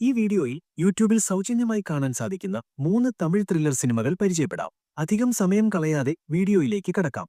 ഈ വീഡിയോയിൽ യൂട്യൂബിൽ സൗജന്യമായി കാണാൻ സാധിക്കുന്ന 3 തമിഴ് ത്രില്ലർ സിനിമകൾ പരിചയപ്പെടാം. അധികം സമയം കളയാതെ വീഡിയോയിലേക്ക് കടക്കാം.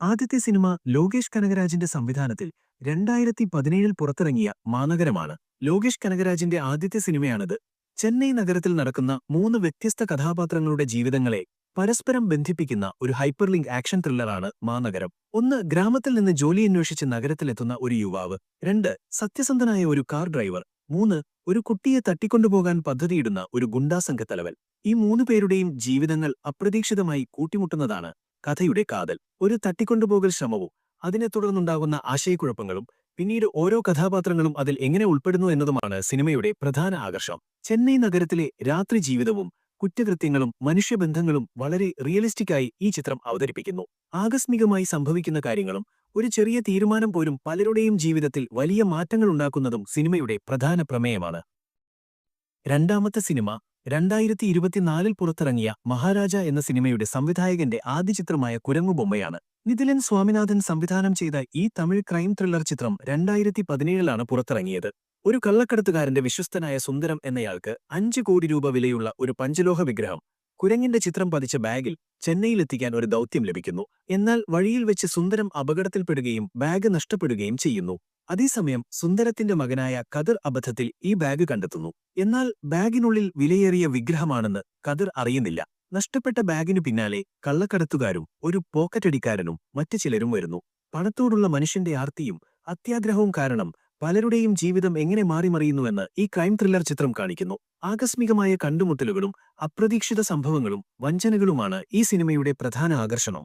ആദ്യത്തെ സിനിമ ലോകേഷ് കനകരാജിന്റെ സംവിധാനത്തിൽ 2017 പുറത്തിറങ്ങിയ മാനഗരമാണ്. ലോകേഷ് കനകരാജിന്റെ ആദ്യത്തെ സിനിമയാണിത്. ചെന്നൈ നഗരത്തിൽ നടക്കുന്ന 3 വ്യത്യസ്ത കഥാപാത്രങ്ങളുടെ ജീവിതങ്ങളെ പരസ്പരം ബന്ധിപ്പിക്കുന്ന ഒരു ഹൈപ്പർലിങ്ക് ആക്ഷൻ ത്രില്ലറാണ് മാനഗരം. 1. ഗ്രാമത്തിൽ നിന്ന് ജോലി അന്വേഷിച്ച് നഗരത്തിലെത്തുന്ന ഒരു യുവാവ്. 2. സത്യസന്ധനായ ഒരു കാർ ഡ്രൈവർ. 3. ഒരു കുട്ടിയെ തട്ടിക്കൊണ്ടുപോകാൻ പദ്ധതിയിടുന്ന ഒരു ഗുണ്ടാസംഘത്തലവൻ. ഈ 3 പേരുടെയും ജീവിതങ്ങൾ അപ്രതീക്ഷിതമായി കൂട്ടിമുട്ടുന്നതാണ് കഥയുടെ കാതൽ. ഒരു തട്ടിക്കൊണ്ടുപോകൽ ശ്രമവും അതിനെ തുടർന്നുണ്ടാകുന്ന ആശയക്കുഴപ്പങ്ങളും പിന്നീട് ഓരോ കഥാപാത്രങ്ങളും അതിൽ എങ്ങനെ ഉൾപ്പെടുന്നു എന്നതുമാണ് സിനിമയുടെ പ്രധാന ആകർഷണം. ചെന്നൈ നഗരത്തിലെ രാത്രി ജീവിതവും കുറ്റകൃത്യങ്ങളും മനുഷ്യബന്ധങ്ങളും വളരെ റിയലിസ്റ്റിക്കായി ഈ ചിത്രം അവതരിപ്പിക്കുന്നു. ആകസ്മികമായി സംഭവിക്കുന്ന കാര്യങ്ങളും ഒരു ചെറിയ തീരുമാനം പോലും പലരുടെയും ജീവിതത്തിൽ വലിയ മാറ്റങ്ങളുണ്ടാക്കുന്നതും സിനിമയുടെ പ്രധാന പ്രമേയമാണ്. രണ്ടാമത്തെ സിനിമ 2024 പുറത്തിറങ്ങിയ മഹാരാജ എന്ന സിനിമയുടെ സംവിധായകന്റെ ആദ്യ ചിത്രമായ കുരങ്ങുബൊമ്മയാണ്. നിതിലൻ സ്വാമിനാഥൻ സംവിധാനം ചെയ്ത ഈ തമിഴ് ക്രൈം ത്രില്ലർ ചിത്രം 2017 പുറത്തിറങ്ങിയത്. ഒരു കള്ളക്കടത്തുകാരന്റെ വിശ്വസ്തനായ സുന്ദരം എന്നയാൾക്ക് 5 കോടി രൂപ വിലയുള്ള ഒരു പഞ്ചലോഹ വിഗ്രഹം കുരങ്ങിന്റെ ചിത്രം പതിച്ച ബാഗിൽ ചെന്നൈയിലെത്തിക്കാൻ ഒരു ദൗത്യം ലഭിക്കുന്നു. എന്നാൽ വഴിയിൽ വെച്ച് സുന്ദരം അപകടത്തിൽപ്പെടുകയും ബാഗ് നഷ്ടപ്പെടുകയും ചെയ്യുന്നു. അതേസമയം സുന്ദരത്തിന്റെ മകനായ കതിർ അബദ്ധത്തിൽ ഈ ബാഗ് കണ്ടെത്തുന്നു. എന്നാൽ ബാഗിനുള്ളിൽ വിലയേറിയ വിഗ്രഹമാണെന്ന് കതിർ അറിയുന്നില്ല. നഷ്ടപ്പെട്ട ബാഗിനു പിന്നാലെ കള്ളക്കടത്തുകാരും ഒരു പോക്കറ്റടിക്കാരനും മറ്റു ചിലരും വരുന്നു. പണത്തോടുള്ള മനുഷ്യന്റെ ആർത്തിയും അത്യാഗ്രഹവും കാരണം പലരുടെയും ജീവിതം എങ്ങനെ മാറിമറിയുന്നുവെന്ന് ഈ ക്രൈം ത്രില്ലർ ചിത്രം കാണിക്കുന്നു. ആകസ്മികമായ കണ്ടുമുട്ടലുകളും അപ്രതീക്ഷിത സംഭവങ്ങളും വഞ്ചനകളുമാണ് ഈ സിനിമയുടെ പ്രധാന ആകർഷണം.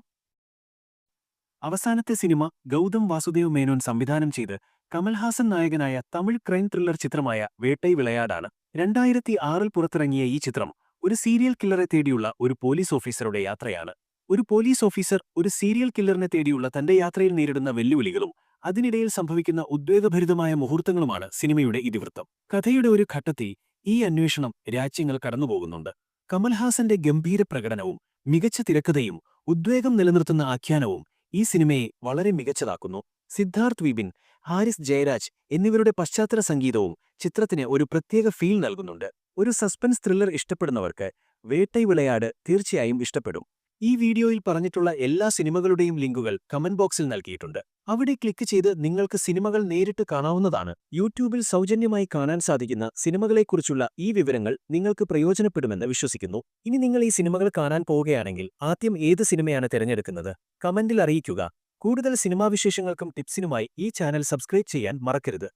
അവസാനത്തെ സിനിമ ഗൗതം വാസുദേവ് മേനോൻ സംവിധാനം ചെയ്ത് കമൽഹാസൻ നായകനായ തമിഴ് ക്രൈം ത്രില്ലർ ചിത്രമായ വേട്ടൈ വിളയാടാണ്. 2006 പുറത്തിറങ്ങിയ ഈ ചിത്രം ഒരു സീരിയൽ കില്ലറെ തേടിയുള്ള ഒരു പോലീസ് ഓഫീസറുടെ യാത്രയാണ്. ഒരു പോലീസ് ഓഫീസർ ഒരു സീരിയൽ കില്ലറിനെ തേടിയുള്ള തന്റെ യാത്രയിൽ നേരിടുന്ന വെല്ലുവിളികളും അതിനിടയിൽ സംഭവിക്കുന്ന ഉദ്വേഗഭരിതമായ മുഹൂർത്തങ്ങളുമാണ് സിനിമയുടെ ഇതിവൃത്തം. കഥയുടെ ഒരു ഘട്ടത്തിൽ ഈ അന്വേഷണം രാജ്യങ്ങൾ കടന്നുപോകുന്നുണ്ട്. കമൽഹാസന്റെ ഗംഭീര പ്രകടനവും മികച്ച തിരക്കഥയും ഉദ്വേഗം നിലനിർത്തുന്ന ആഖ്യാനവും ഈ സിനിമയെ വളരെ മികച്ചതാക്കുന്നു. സിദ്ധാർത്ഥ് വിപിൻ, ഹാരിസ് ജയരാജ് എന്നിവരുടെ പശ്ചാത്തല സംഗീതവും ചിത്രത്തിന് ഒരു പ്രത്യേക ഫീൽ നൽകുന്നുണ്ട്. ഒരു സസ്പെൻസ് ത്രില്ലർ ഇഷ്ടപ്പെടുന്നവർക്ക് വേട്ടൈ വിളയാട് തീർച്ചയായും ഇഷ്ടപ്പെടും. ഈ വീഡിയോയിൽ പറഞ്ഞിട്ടുള്ള എല്ലാ സിനിമകളുടെയും ലിങ്കുകൾ കമന്റ് ബോക്സിൽ നൽകിയിട്ടുണ്ട്. അവിടെ ക്ലിക്ക് ചെയ്ത് നിങ്ങൾക്ക് സിനിമകൾ നേരിട്ട് കാണാവുന്നതാണ്. യൂട്യൂബിൽ സൗജന്യമായി കാണാൻ സാധിക്കുന്ന സിനിമകളെക്കുറിച്ചുള്ള ഈ വിവരങ്ങൾ നിങ്ങൾക്ക് പ്രയോജനപ്പെടുമെന്ന് വിശ്വസിക്കുന്നു. ഇനി നിങ്ങൾ ഈ സിനിമകൾ കാണാൻ പോവുകയാണെങ്കിൽ ആദ്യം ഏത് സിനിമയാണ് തിരഞ്ഞെടുക്കുന്നത്? കമന്റിൽ അറിയിക്കുക. കൂടുതൽ സിനിമാ വിശേഷങ്ങൾക്കും ടിപ്സിനുമായി ഈ ചാനൽ സബ്സ്ക്രൈബ് ചെയ്യാൻ മറക്കരുത്.